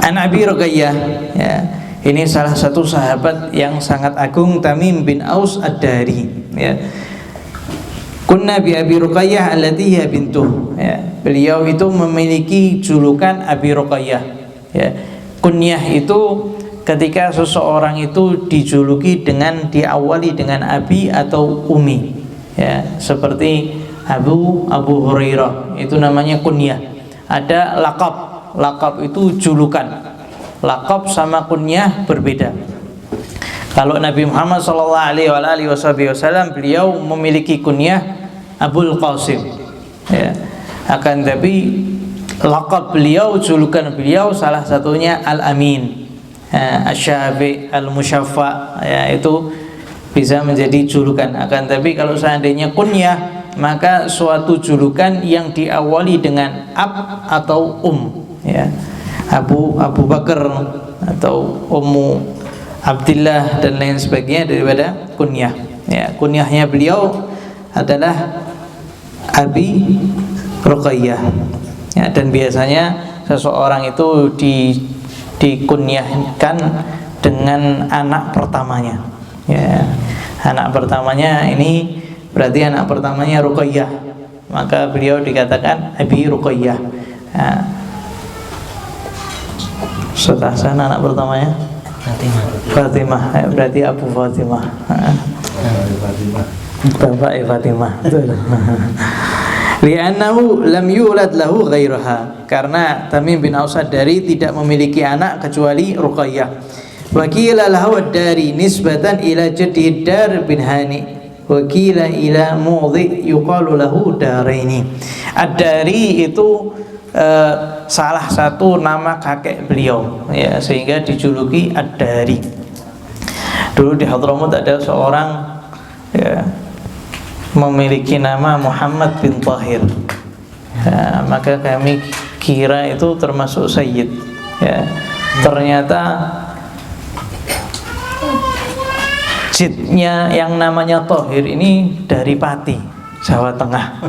An Abi Ruqayyah, ya, ini salah satu sahabat yang sangat agung, Tamim bin Aus Ad-Dari, ya. Kunna bi Abi Ruqayyah allati hiya bintuh, ya. Beliau itu memiliki julukan Abi Ruqayyah, ya. Kunyah itu ketika seseorang itu dijuluki dengan diawali dengan abi atau umi, ya, seperti Abu Hurairah itu namanya kunyah. Ada lakab itu julukan. Lakab sama kunyah berbeda. Kalau Nabi Muhammad SAW beliau memiliki kunyah Abul Qasim, ya. Akan tapi lakab beliau, julukan beliau salah satunya Al-Amin, Asy-Syafi', Al-Musyaffa, ya, itu bisa menjadi julukan. Akan tapi kalau seandainya kunyah, maka suatu julukan yang diawali dengan ab atau ya. Abu Bakar atau Ummu Abdillah dan lain sebagainya daripada kunyah. Ya, kunyahnya beliau adalah Abi Ruqayyah. Ya, dan biasanya seseorang itu dikunyahkan dengan anak pertamanya. Ya, anak pertamanya ini berarti anak pertamanya Ruqayyah, maka beliau dikatakan Abi Ruqayyah. Nah, setelah sana anak pertamanya Fatimah, berarti Abu Fatimah. Bapak Fatimah. Li'annahu lam yulad lahu ghairaha, karena Tamim bin Aus Ad-Dari tidak memiliki anak kecuali Ruqayyah. Wa qila lahu Ad-Dari nisbatan ila jaddi Dar bin Hani, wa qila ila mudhi yuqalu lahu Daraini. Ad-Dari itu salah satu nama kakek beliau, ya, sehingga dijuluki Ad-Dari. Dulu di Hadramut ada seorang, ya, memiliki nama Muhammad bin Tahir, ya, maka kami kira itu termasuk sayyid, ya. Ternyata jidnya yang namanya Tahir ini dari Pati, Jawa Tengah.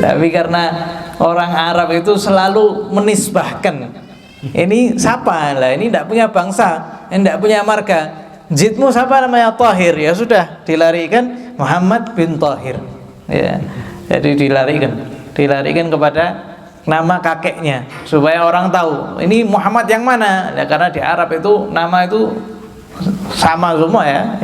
Tapi karena orang Arab itu selalu menisbahkan, ini siapa lah, ini tidak punya bangsa, tidak punya marga, jidmu siapa namanya Tahir, ya sudah dilarikan Muhammad bin Tahir, ya. Jadi dilarikan kepada nama kakeknya supaya orang tahu ini Muhammad yang mana, ya, karena di Arab itu nama itu sama semua, ya,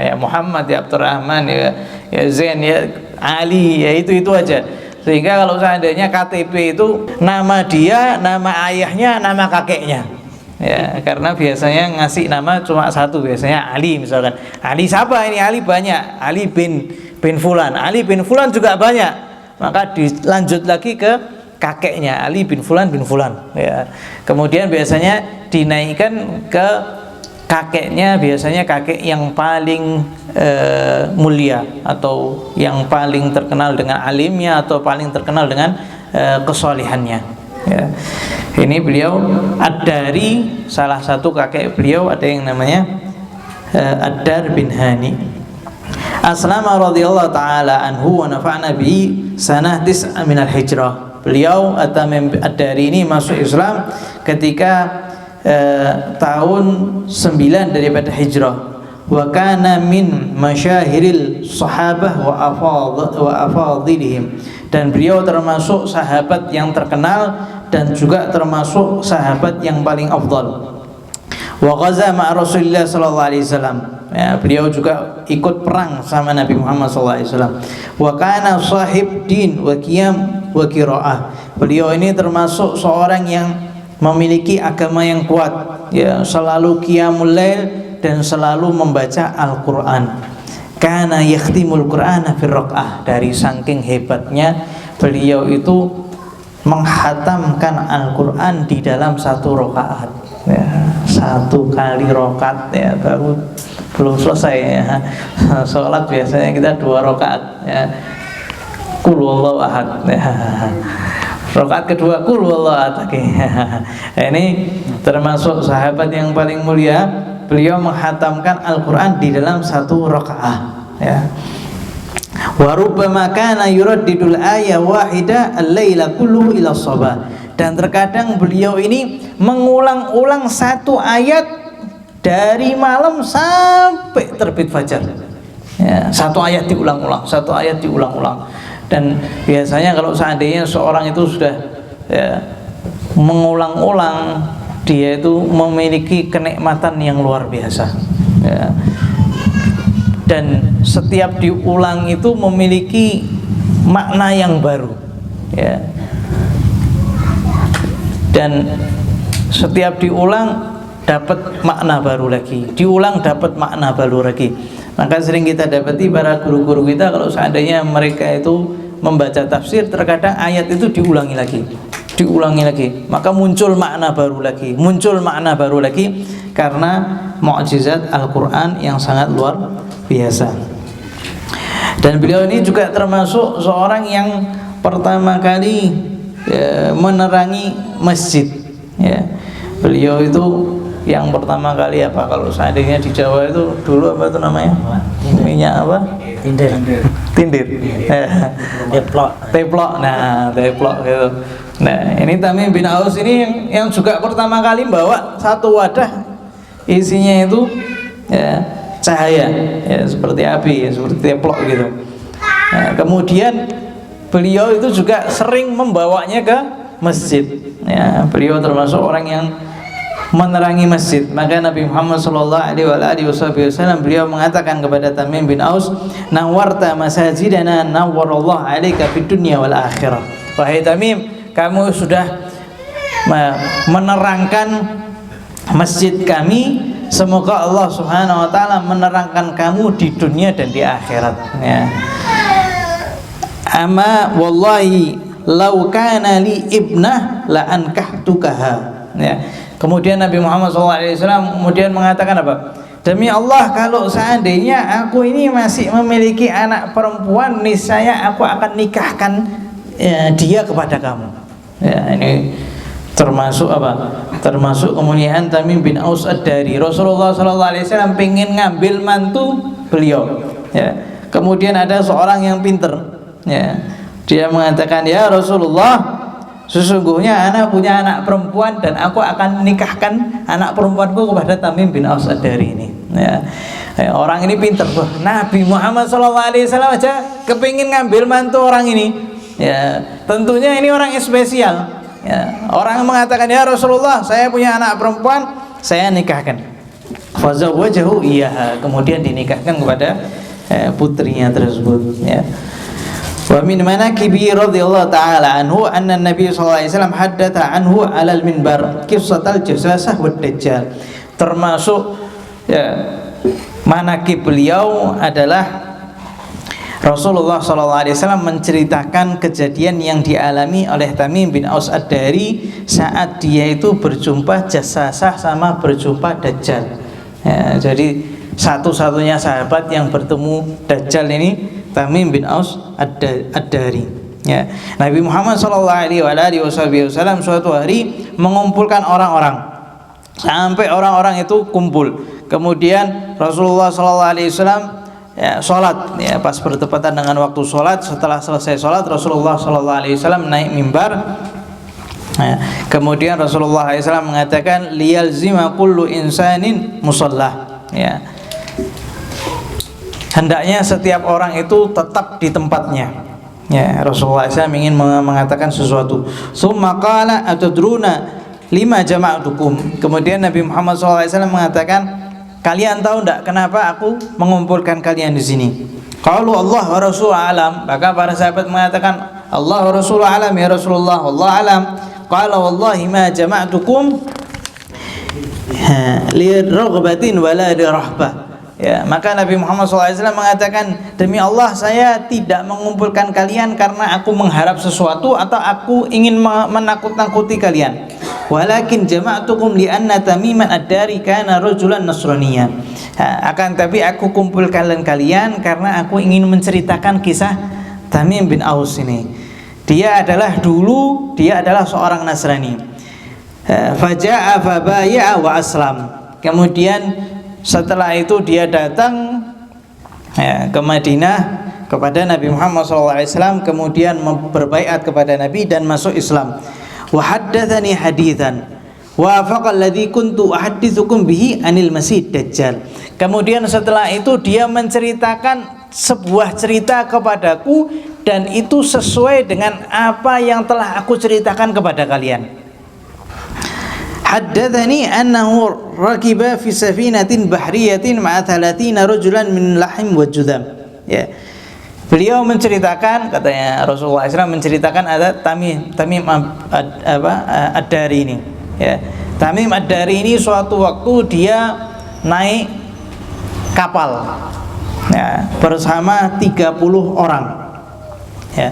ya Muhammad, ya Abdurrahman, ya Zain, ya Ali, ya itu aja. Sehingga kalau seandainya KTP itu nama dia, nama ayahnya, nama kakeknya, ya, karena biasanya ngasih nama cuma satu, biasanya Ali misalkan. Ali siapa ini? Ali banyak, Ali bin Fulan, Ali bin Fulan juga banyak, maka dilanjut lagi ke kakeknya, Ali bin Fulan, ya. Kemudian biasanya dinaikkan ke kakeknya, biasanya kakek yang paling mulia atau yang paling terkenal dengan alimnya atau paling terkenal dengan kesolihannya, ya. Ini beliau Ad-Dari, salah satu kakek beliau ada yang namanya Ad-Dar bin Hani. Aslama radhiyallahu taala anhu wa nafa'na bi sanah 9 minal hijrah. Beliau Ad-Dari ini masuk Islam ketika tahun 9 daripada hijrah. Wa kana min masyahiril sahabah wa afadilihim, dan beliau termasuk sahabat yang terkenal dan juga termasuk sahabat yang paling afdal. Wa ghaza ma'a Rasulillah sallallahu alaihi wasallam, ya, beliau juga ikut perang sama Nabi Muhammad sallallahu alaihi wasallam. Wa kana sahib din wa qiyam wa qiraah, beliau ini termasuk seorang yang memiliki agama yang kuat, ya, selalu qiyamul lail dan selalu membaca Al-Qur'an. Kana yakhtimul Qur'ana fi raq'ah, dari saking hebatnya beliau itu menghatamkan Al-Qur'an di dalam satu rakaat, ya, satu kali rakaat, ya, baru belum selesai, ya. Sholat biasanya kita 2 rakaat, ya, qul huwallahu ahad, ya. Rakaat kedua qul huwallahu ahad. Ini termasuk sahabat yang paling mulia. Beliau menghatamkan Al-Qur'an di dalam satu rakaat, ya. Wa rubbama kana yuraddidul ayah wahida al-laila kulluhu ila sabah, Dan terkadang beliau ini mengulang-ulang satu ayat dari malam sampai terbit fajar. Ya, satu ayat diulang-ulang, satu ayat diulang-ulang. Dan biasanya kalau seandainya seorang itu sudah ya, mengulang-ulang, dia itu memiliki kenikmatan yang luar biasa. Ya. Dan setiap diulang itu memiliki makna yang baru. Ya. Dan setiap diulang dapat makna baru lagi, diulang dapat makna baru lagi. Maka sering kita dapati para guru-guru kita kalau seandainya mereka itu membaca tafsir, terkadang ayat itu diulangi lagi, maka muncul makna baru lagi, karena mukjizat Al-Quran yang sangat luar biasa. Dan beliau ini juga termasuk seorang yang pertama kali menerangi masjid. Ya. Beliau itu yang pertama kali apa, kalau seandainya di Jawa itu dulu apa itu namanya, minyak apa, tindir teplok. Nah teplok gitu. Nah ini Tamim bin Aus ini yang juga pertama kali bawa satu wadah isinya itu ya, cahaya ya, seperti api ya, seperti teplok gitu. Nah, kemudian beliau itu juga sering membawanya ke masjid ya, beliau termasuk orang yang menerangi masjid. Maka Nabi Muhammad SAW beliau mengatakan kepada Tamim bin Aus, nawarta masajidana nawwarallahu alaika fid dunya wal akhirah. Wahai Tamim, kamu sudah menerangkan masjid kami, semoga Allah Subhanahu wa taala menerangkan kamu di dunia dan di akhirat ya. Ama wallahi law kana li ibnah la ankahtukaha ya. Kemudian Nabi Muhammad SAW kemudian mengatakan apa? Demi Allah, kalau seandainya aku ini masih memiliki anak perempuan, niscaya aku akan nikahkan ya, dia kepada kamu. Ya, ini termasuk apa? Termasuk kemuliaan Tamim bin Aus Ad-Dari. Rasulullah SAW pengen ngambil mantu beliau. Ya. Kemudian ada seorang yang pinter. Ya. Dia mengatakan, ya Rasulullah, sesungguhnya anak punya anak perempuan dan aku akan nikahkan anak perempuanku kepada Tamim bin Aus Ad-Dari ini. Ya. Orang ini pinter. Nabi Muhammad SAW aja kepingin ngambil mantu orang ini. Ya, tentunya ini orang yang spesial. Ya. Orang mengatakan, ya Rasulullah, saya punya anak perempuan, saya nikahkan. Fazawwajahu iyyaha, kemudian dinikahkan kepada putrinya tersebut. Ya. Wa min manaqibi radhiyallahu ta'ala anhu anna Nabi sallallahu alaihi wasallam haddatha anhu 'alal minbar qissatal jasasah wad dajjal. Termasuk ya, manaqib beliau adalah Rasulullah sallallahu alaihi wasallam menceritakan kejadian yang dialami oleh Tamim bin Aus Ad-Dari saat dia itu berjumpa jasasah sama berjumpa dajjal. Ya, jadi satu-satunya sahabat yang bertemu dajjal ini Tamim bin Aus Ad-Dari. Ya. Nabi Muhammad SAW suatu hari mengumpulkan orang-orang sampai orang-orang itu kumpul. Kemudian Rasulullah SAW ya, sholat. Ya, pas bertepatan dengan waktu sholat, setelah selesai sholat Rasulullah SAW naik mimbar. Ya. Kemudian Rasulullah SAW mengatakan, liyalzima kullu insanin musallah. Ya. Hendaknya setiap orang itu tetap di tempatnya. Ya, Rasulullah SAW ingin mengatakan sesuatu. Summa qala atadruna lima jama'tukum. Kemudian Nabi Muhammad SAW mengatakan, kalian tahu enggak kenapa aku mengumpulkan kalian di sini? Qalu Allah wa Rasul alam. Maka para sahabat mengatakan, Allah wa Rasul alam ya Rasulullah, Allah alam. Qala wallahi ma jama'tukum li raghbatin wala li rahbah. Ya, maka Nabi Muhammad SAW mengatakan, demi Allah saya tidak mengumpulkan kalian karena aku mengharap sesuatu atau aku ingin menakut-nakuti kalian. Walakin jama'tukum li'anna Tamiman Ad-Dari kana rajulan nasraniyan. Akan tapi aku kumpulkan kalian karena aku ingin menceritakan kisah Tamim bin Aus ini. Dia adalah seorang Nasrani. Faja'a fabaya'a wa aslam. Kemudian setelah itu dia datang ya, ke Madinah kepada Nabi Muhammad SAW, kemudian berbaiat kepada Nabi dan masuk Islam. wa haddatsani haditsan wa faqa alladhi kuntu uhadditsukum bihi anil masih dajjal. Kemudian setelah itu dia menceritakan sebuah cerita kepadaku dan itu sesuai dengan apa yang telah aku ceritakan kepada kalian. Haddatsani annahu rakiba fi safinatin bahriyatin ma'a 30 rajulan min lahim wa judam. Ya. Beliau menceritakan, katanya Rasulullah SAW menceritakan ada Tamim Ad-Dari ini. Ya. Tamim Ad-Dari ini suatu waktu dia naik kapal, ya, bersama 30 orang. Ya.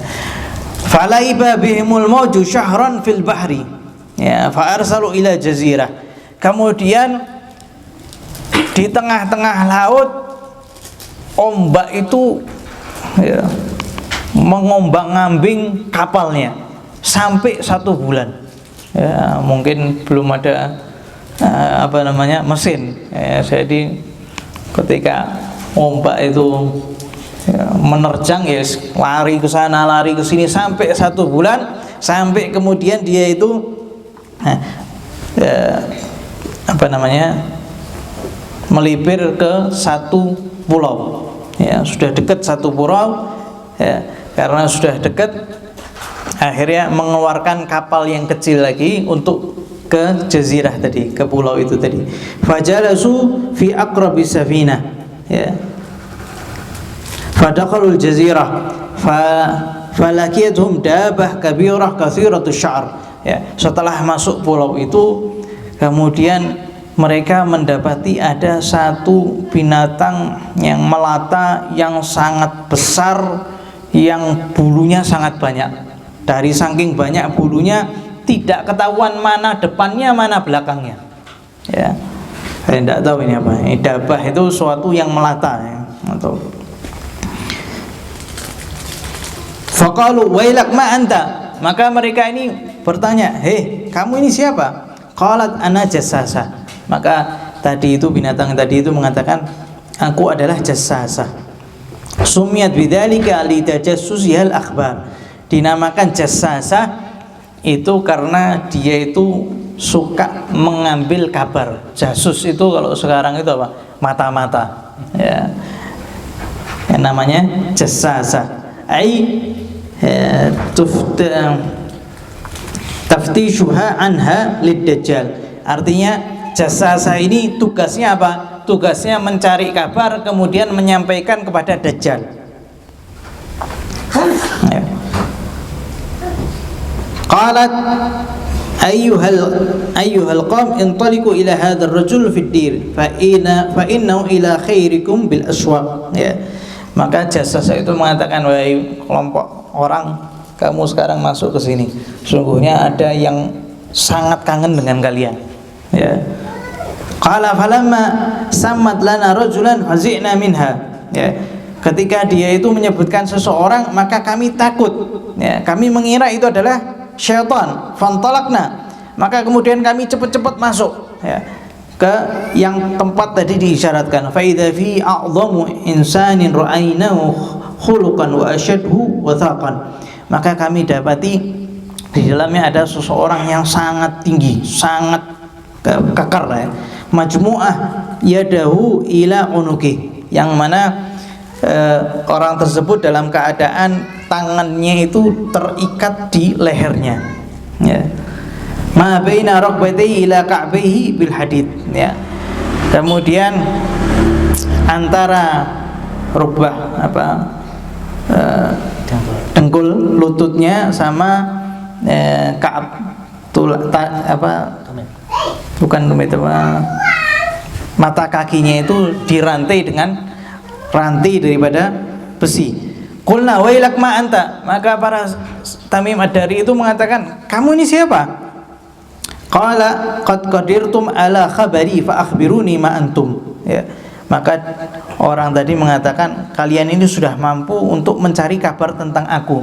Falaiba bihimul mawju syahran fil bahri. Ya, fa arsalu ila jazirah. Kemudian di tengah-tengah laut ombak itu, ya, mengombang-ambing kapalnya sampai 1 bulan. Ya, mungkin belum ada mesin. Ya, jadi ketika ombak itu, ya, menerjang, ya, lari ke sana lari ke sini sampai 1 bulan, sampai kemudian dia itu melipir ke 1 pulau. Ya, sudah dekat 1 pulau, ya, karena sudah dekat akhirnya mengeluarkan kapal yang kecil lagi untuk ke jazirah tadi, ke pulau itu tadi. Fajalasu fi aqrabis safinah, ya, fadakhalul jazirah falakiyatuhum dabah kabirah kathiratus sya'r. Ya, setelah masuk pulau itu kemudian mereka mendapati ada 1 binatang yang melata yang sangat besar, yang bulunya sangat banyak. Dari saking banyak bulunya tidak ketahuan mana depannya mana belakangnya. Ya, saya tidak tahu ini apa. Ini dabah itu suatu yang melata, ya, atau faqalu wailak ma anta. Maka mereka ini bertanya, "Hei, kamu ini siapa?" Qalat ana jassasah. Maka tadi itu binatang tadi itu mengatakan, "Aku adalah jassasah." Sumiyat bidzalika li tajassusihal akhbar. Dinamakan jassasah itu karena dia itu suka mengambil kabar. Jasus itu kalau sekarang itu apa? Mata-mata. Ya. Yang namanya jassasah. Taftishuha anha lid-dajjal. Artinya jassasah ini tugasnya apa? Tugasnya mencari kabar kemudian menyampaikan kepada Dajjal. Ya. Qalat ayyuhal qawm intaliqu ila hadzal rajul fid dir fa innahu ila khairikum bil aswaq. Ya. Maka jassasah itu mengatakan, wahai kelompok orang, kamu sekarang masuk ke sini. Sungguhnya ada yang sangat kangen dengan kalian. Ya. Qala falamma sammat lana rajulan fazi'na minha. Ya. Ketika dia itu menyebutkan seseorang, maka kami takut. Ya, kami mengira itu adalah syaitan. Fantalaqna. Maka kemudian kami cepat-cepat masuk, ya, ke yang tempat tadi diisyaratkan. Fa idza fi a'dhamu insanin ra'aynahu khuluqan wa ashadhu wathaqan. Maka kami dapati di dalamnya ada seseorang yang sangat tinggi, sangat kekar, ya. Majmu'ah yadahu ila unuki, yang mana orang tersebut dalam keadaan tangannya itu terikat di lehernya, ya. Ma baina rukbatayhi ila ka'bayhi bil hadid, ya. Kemudian antara rukbah dengkul lututnya sama ka'ab bukan tumit, mata kakinya itu dirantai dengan rantai daripada besi. Qulna wailak ma anta. Maka para Tamim Ad-Dari itu mengatakan, kamu ini siapa? Qala qad qadirtum ala khabari fa akhbiruni ma antum. Ya. Maka orang tadi mengatakan, kalian ini sudah mampu untuk mencari kabar tentang aku.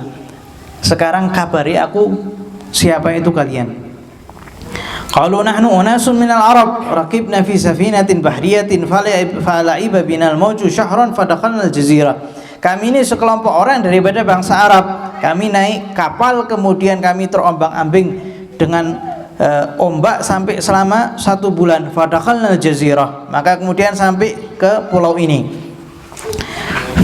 Sekarang kabari aku siapa itu kalian. Qalu nahnu unasun minal Arab raqibna fi safinatin bahriyatin fala'iba binal mawju syahran fadakhalna al-jazirah. Kami ini sekelompok orang daripada bangsa Arab. Kami naik kapal kemudian kami terombang-ambing dengan ombak sampai selama 1 bulan. Fadakhalna al-jazirah, maka kemudian sampai ke pulau ini.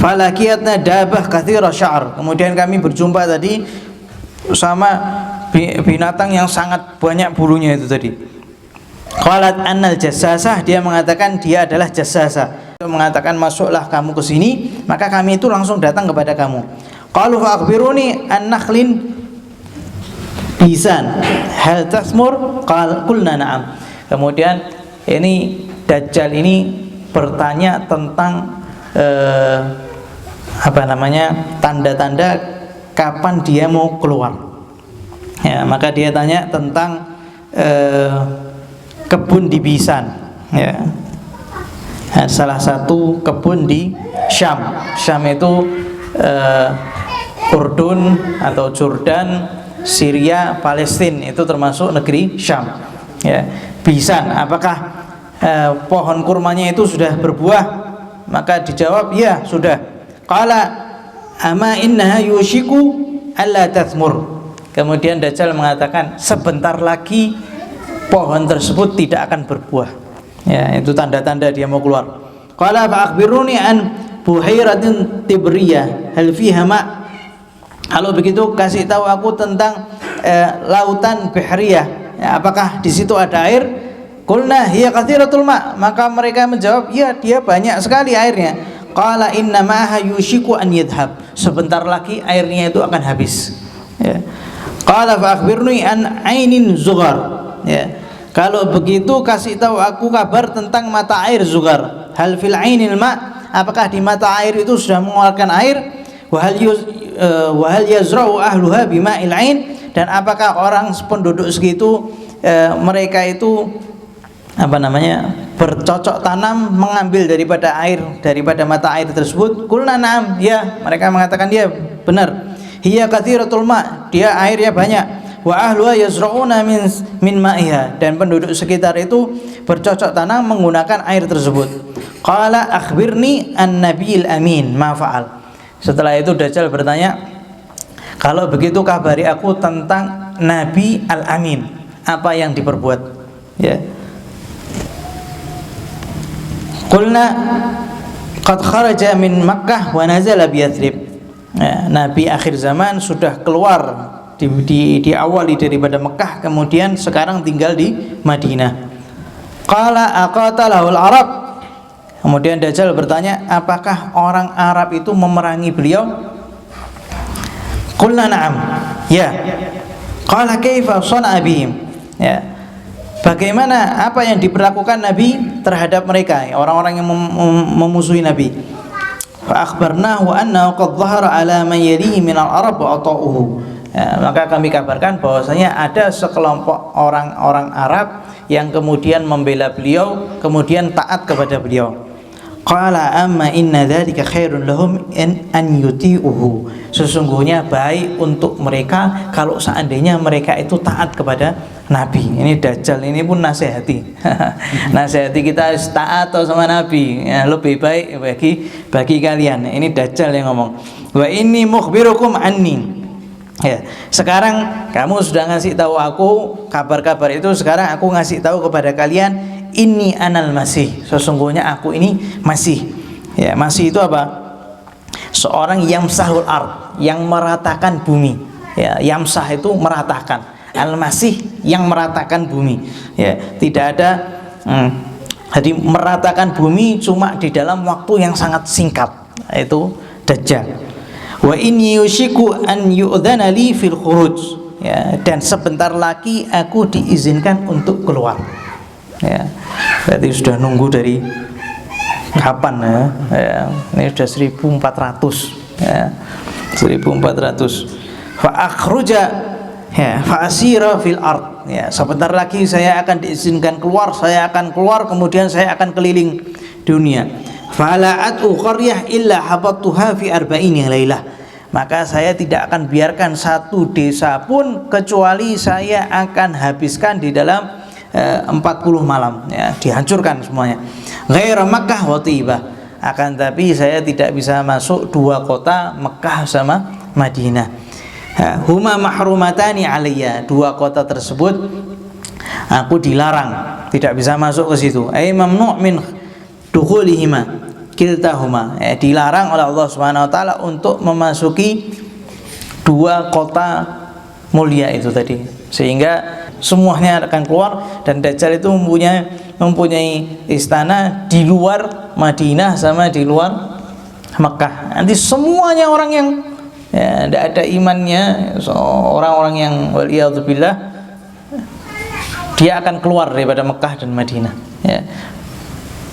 Falakiyatna dabah kathira sya'ar, kemudian kami berjumpa tadi sama binatang yang sangat banyak bulunya itu tadi. Qalat annal jassasah, dia mengatakan dia adalah jassasah, mengatakan masuklah kamu ke sini, maka kami itu langsung datang kepada kamu. Qalu fa akhbiruni an nakhlin bisan hal tasmur, qulna na'am. Kemudian ini Dajjal ini bertanya tentang tanda-tanda kapan dia mau keluar. Ya, maka dia tanya tentang kebun di Bisan, ya. Salah satu kebun di Syam. Syam itu Urdun atau Jordan, Syria, Palestina, itu termasuk negeri Syam. Ya. Bisan, apakah pohon kurmanya itu sudah berbuah? Maka dijawab, ya sudah. Qala ama innaha yushiku alla tathmur. Kemudian Dajjal mengatakan sebentar lagi pohon tersebut tidak akan berbuah. Ya, itu tanda-tanda dia mau keluar. Qala fa akhbiruni an buhairatin tibriyah hal fiha ma. Kalau begitu kasih tahu aku tentang lautan Bihriyah, ya, apakah di situ ada air? Qulna hiya katsiratul ma, maka mereka menjawab, ya dia banyak sekali airnya. Qala inna ma'aha yushiku an yadhhab, sebentar lagi airnya itu akan habis. Ya. Qala fa akhbirni an ainin zughar, ya. Kalau begitu kasih tahu aku kabar tentang mata air Zughar. Hal fil ainil ma, apakah di mata air itu sudah mengeluarkan air? Wa hal yazra'u ahluha bima'il ain, dan apakah orang penduduk segitu mereka itu bercocok tanam mengambil daripada mata air tersebut? Qulna na'am, ya, mereka mengatakan dia benar. Hiya katsiratul ma, dia airnya banyak. Wa ahluha yazra'una min ma'iha, dan penduduk sekitar itu bercocok tanam menggunakan air tersebut. Qala akhbirni an nabiyil amin ma fa'al. Setelah itu Dajjal bertanya, kalau begitu kabari aku tentang Nabi Al-Amin, apa yang diperbuat? Ya. Qulna qad kharaja min Makkah wa nazala bi Yathrib. Ya, Nabi akhir zaman sudah keluar, diawali daripada Mekah, kemudian sekarang tinggal di Madinah. Qala aqatalahul Arab. Kemudian Dajjal bertanya, apakah orang Arab itu memerangi beliau? Qulna na'am, ya. Qala kaifa sana'a bihim, ya. Bagaimana, apa yang diperlakukan Nabi terhadap mereka, orang-orang yang memusuhi Nabi? Fa akhbarnahu annahu qad dhahara ala man yalihi min al-arab wa ata'uhu. Ya, maka kami kabarkan bahwasanya ada sekelompok orang-orang Arab yang kemudian membela beliau, kemudian taat kepada beliau. Qala amma inna dzalika khairun lahum an yuti'uhu. Sesungguhnya baik untuk mereka kalau seandainya mereka itu taat kepada Nabi. Ini Dajjal ini pun nasihati. Nasihati kita harus taat sama Nabi. Ya, lebih baik bagi kalian. Ini Dajjal yang ngomong. Wa inni mukhbirukum anni. Ya, sekarang kamu sudah ngasih tahu aku kabar-kabar itu, sekarang aku ngasih tahu kepada kalian, ini anal masih, sesungguhnya aku ini masih. Ya, masih itu apa? Seorang yamsahul ard, yang meratakan bumi. Ya, yamsah itu meratakan. Al-masih yang meratakan bumi. Ya, tidak ada jadi meratakan bumi cuma di dalam waktu yang sangat singkat, yaitu Dajjal. Wa inni yushiku an yu'dhana li fil khuruj. Ya, dan sebentar lagi aku diizinkan untuk keluar. Ya, berarti sudah nunggu dari kapan ya? Ya, ini sudah 1400. Ya, 1400. Fa akhruja, ya, fa asira fil ard. Ya, sebentar lagi saya akan diizinkan keluar, saya akan keluar, kemudian saya akan keliling dunia. Fala atu qaryah illa habattuha fi arba'in lailah. Maka saya tidak akan biarkan satu desa pun kecuali saya akan habiskan di dalam 40 malam, ya, dihancurkan semuanya. Ghaira Makkah wa Taibah, akan tapi saya tidak bisa masuk dua kota Mekah sama Madinah. huma mahrumatani alayya, dua kota tersebut aku dilarang, tidak bisa masuk ke situ. Ay mamnu' min dukhulihima kiltahuma, dilarang oleh Allah Subhanahu wa taala untuk memasuki dua kota mulia itu tadi, sehingga semuanya akan keluar. Dan Dajjal itu mempunyai istana di luar Madinah sama di luar Mekah. Nanti semuanya orang yang tidak ada imannya, orang-orang yang waliyadzubillah, dia akan keluar daripada Mekah dan Madinah, ya.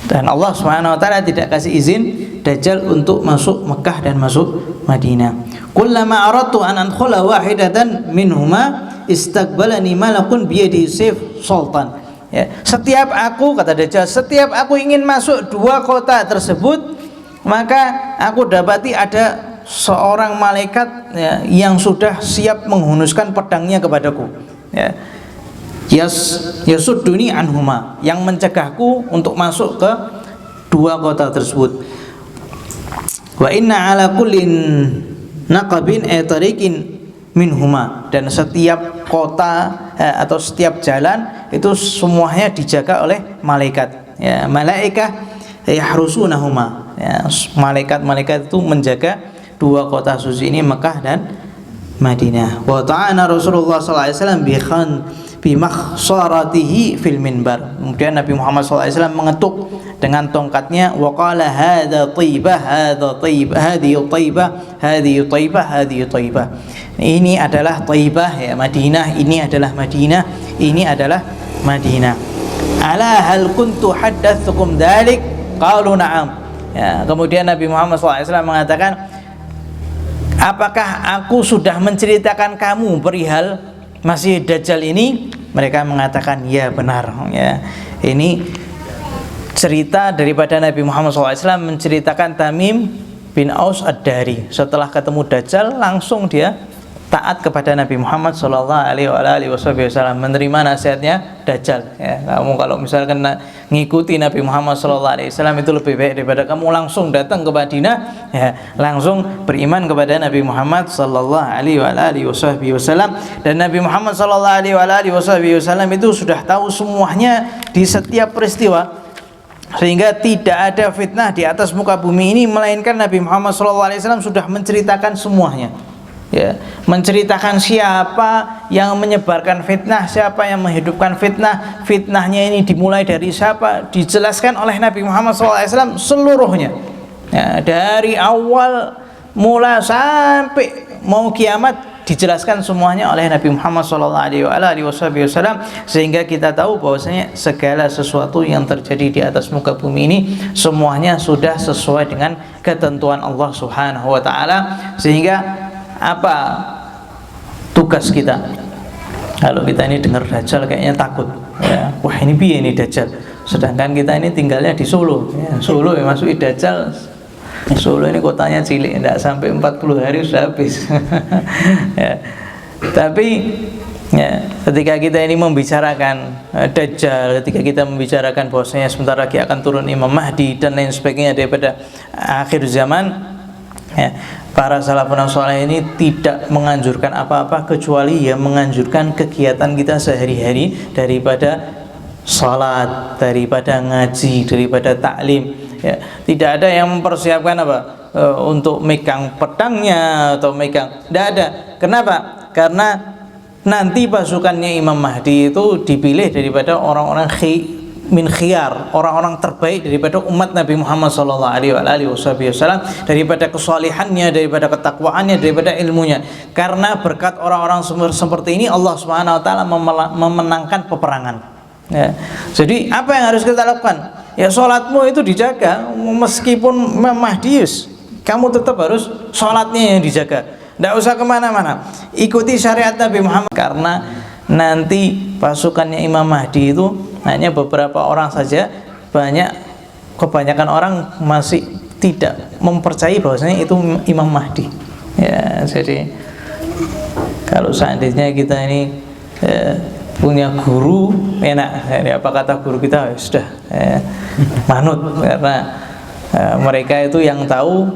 Dan Allah Subhanahu wa taala tidak kasih izin Dajjal untuk masuk Mekah dan masuk Madinah. Kullama aradtu an adkhula wahidatan minhuma istaqbalani malakun biyadihi sayf sultan. Ya, setiap aku, kata Dajjal, setiap aku ingin masuk dua kota tersebut, maka aku dapati ada seorang malaikat, ya, yang sudah siap menghunuskan pedangnya kepadaku, ya. Yasudduni anhuma, yang mencegahku untuk masuk ke dua kota tersebut. Wa inna ala kullin naqabin tariqin minhuma, dan setiap kota atau setiap jalan itu semuanya dijaga oleh malaikat, ya, malaikah yahrusunahuma, ya, malaikat-malaikat itu menjaga dua kota suci ini, Mekah dan Madinah. Wa ta'ana Rasulullah sallallahu alaihi wasallam bi makhsaratihi fil minbar. Kemudian Nabi Muhammad SAW mengetuk dengan tongkatnya, wa qala hadza thaibah, hadza thaibah, hadhihi thaibah, hadhihi thaibah, hadhihi thaibah. Ini adalah Thaibah, ya, Madinah, ini adalah Madinah, ini adalah Madinah. Ala hal kuntu haddatsukum dzalik? Qalu na'am. Ya, kemudian Nabi Muhammad SAW mengatakan, apakah aku sudah menceritakan kamu perihal Masih Dajjal ini? Mereka mengatakan ya, benar, ya. Ini cerita daripada Nabi Muhammad SAW menceritakan Tamim bin Aus Ad-Dari. Setelah ketemu Dajjal, langsung dia taat kepada Nabi Muhammad SAW, menerima nasihatnya Dajjal, ya. Kamu kalau misalkan ngikuti Nabi Muhammad SAW itu lebih baik daripada kamu langsung datang ke Madinah, ya, langsung beriman kepada Nabi Muhammad SAW. Dan Nabi Muhammad SAW itu sudah tahu semuanya di setiap peristiwa, sehingga tidak ada fitnah di atas muka bumi ini melainkan Nabi Muhammad SAW sudah menceritakan semuanya, ya, menceritakan siapa yang menyebarkan fitnah, siapa yang menghidupkan fitnah, fitnahnya ini dimulai dari siapa, dijelaskan oleh Nabi Muhammad SAW seluruhnya, ya, dari awal mula sampai mau kiamat dijelaskan semuanya oleh Nabi Muhammad SAW, sehingga kita tahu bahwasanya segala sesuatu yang terjadi di atas muka bumi ini semuanya sudah sesuai dengan ketentuan Allah Subhanahu wa taala. Sehingga apa tugas kita? Kalau kita ini dengar Dajjal kayaknya takut, ya. Wah, ini piye ini Dajjal, sedangkan kita ini tinggalnya di Solo, ya. Solo yang masuki Dajjal, Solo ini kotanya cilik, tidak sampai 40 hari sudah habis. Ya. Tapi ya, ketika kita ini membicarakan Dajjal, ketika kita membicarakan bahwasanya sebentar lagi akan turun Imam Mahdi dan lain sebagainya daripada akhir zaman, ya, para salafun saleh ini tidak menganjurkan apa-apa kecuali ya menganjurkan kegiatan kita sehari-hari, daripada salat, daripada ngaji, daripada taklim, ya. Tidak ada yang mempersiapkan apa untuk megang pedangnya atau megang, tidak ada. Kenapa? Karena nanti pasukannya Imam Mahdi itu dipilih daripada orang-orang min khiyar, orang-orang terbaik daripada umat Nabi Muhammad SAW, daripada kesalihannya, daripada ketakwaannya, daripada ilmunya. Karena berkat orang-orang seperti ini Allah Subhanahu wa taala memenangkan peperangan, ya. Jadi apa yang harus kita lakukan? Ya, sholatmu itu dijaga, meskipun Mahdius, kamu tetap harus sholatnya yang dijaga. Tidak usah kemana-mana, ikuti syariat Nabi Muhammad. Karena nanti pasukannya Imam Mahdi itu hanya beberapa orang saja, kebanyakan orang masih tidak mempercayai bahwasanya itu Imam Mahdi, ya. Jadi kalau seandainya kita ini punya guru enak, ya, apa kata guru kita, sudah manut, karena mereka itu yang tahu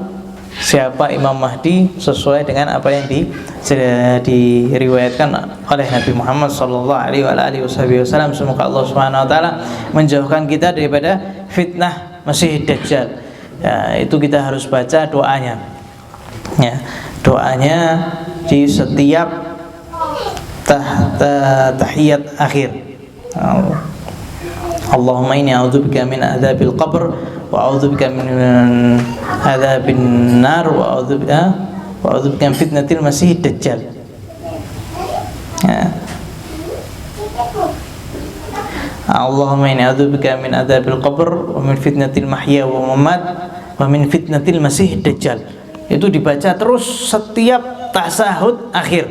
siapa Imam Mahdi sesuai dengan apa yang diriwayatkan oleh Nabi Muhammad sallallahu alaihi wasallam. Semoga Allah Subhanahu wa taala menjauhkan kita daripada fitnah Masih Dajjal. Ya, itu kita harus baca doanya. Ya, doanya di setiap tahiyat akhir. Allahumma inni a'udzubika min adzabil qabr wa a'udzubika min adzabin nar wa a'udzubika min fitnatil Masih Dajjal. Ya. Allahumma inni a'udzubika min adzabil qabr wa min fitnatil mahya wa mamat wa min fitnatil Masih Dajjal. Itu dibaca terus setiap tasahud akhir.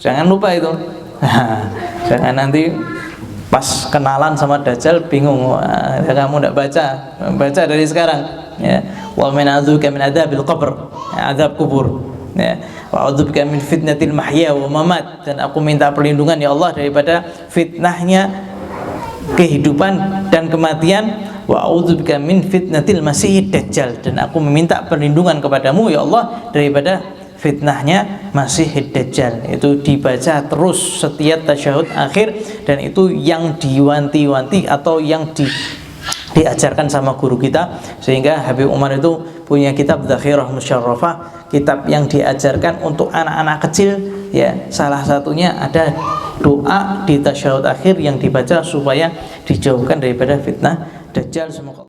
Jangan lupa itu. Jangan nanti pas kenalan sama Dajjal bingung, kamu tidak baca dari sekarang. Ya, wa min a'udzubika min adzabil qabr, azab kubur. Ya, wa a'udzubika min fitnatil mahya wa mamat, dan aku minta perlindungan ya Allah daripada fitnahnya kehidupan dan kematian. Wa a'udzubika min fitnatil Masih Dajjal, dan aku meminta perlindungan kepadamu ya Allah daripada fitnahnya Masih Dajjal. Itu dibaca terus setiap tasyahud akhir, dan itu yang diwanti-wanti atau yang diajarkan sama guru kita, sehingga Habib Umar itu punya kitab Dzakhirah Musyarrafah, kitab yang diajarkan untuk anak-anak kecil. Ya, salah satunya ada doa di tasyahud akhir yang dibaca supaya dijauhkan daripada fitnah Dajjal. Semoga